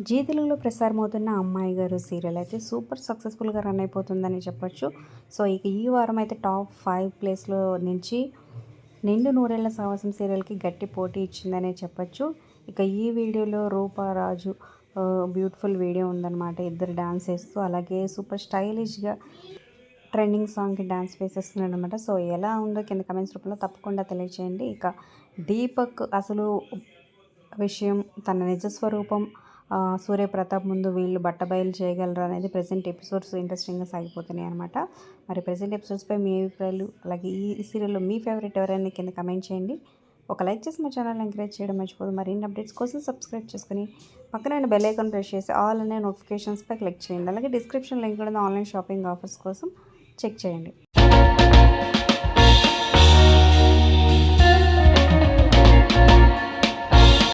G తెలుగులో ప్రసారమవుతున్న అమ్మాయి గారు సీరియల్ అయితే సూపర్ సక్సెస్ఫుల్గా రన్ అయిపోతుందని చెప్పొచ్చు. సో ఇక ఈ వారం అయితే టాప్ 5 ప్లేస్లో నుంచి నిండు నూరేళ్ల సావాసం సీరియల్కి గట్టి పోటీ ఇచ్చిందనే చెప్పొచ్చు. ఇక ఈ వీడియోలో రూపారాజు బ్యూటిఫుల్ వీడియో ఉందన్నమాట. ఇద్దరు డాన్స్ వేస్తూ అలాగే సూపర్ స్టైలిష్గా ట్రెండింగ్ సాంగ్కి డాన్స్ వేసేస్తున్నాడు అనమాట. సో ఎలా ఉందో కింద కమెంట్స్ రూపంలో తప్పకుండా తెలియచేయండి. ఇక దీపక్ అసలు విషయం, తన నిజస్వరూపం, సూర్యప్రతాప్ ముందు వీళ్ళు బట్టబయలు చేయగలరు అనేది ప్రెసెంట్ ఎపిసోడ్స్ ఇంట్రెస్టింగ్గా సాగిపోతున్నాయి అనమాట. మరి ప్రెసెంట్ ఎపిసోడ్స్పై మీ అభిప్రాయాలు, అలాగే ఈ సీరియల్లో మీ ఫేవరెట్ ఎవరైనా కింద కమెంట్ చేయండి. ఒక లైక్ చేసి మా ఛానల్ ఎంకరేజ్ చేయడం మర్చిపోదు. మరిన్ని అప్డేట్స్ కోసం సబ్స్క్రైబ్ చేసుకుని పక్కన బెల్ ఐకాన్ ప్రెస్ చేసి ఆల్ అనే నోటిఫికేషన్స్పై క్లిక్ చేయండి. అలాగే డిస్క్రిప్షన్ లింక్ కూడా ఆన్లైన్ షాపింగ్ ఆఫర్స్ కోసం చెక్ చేయండి.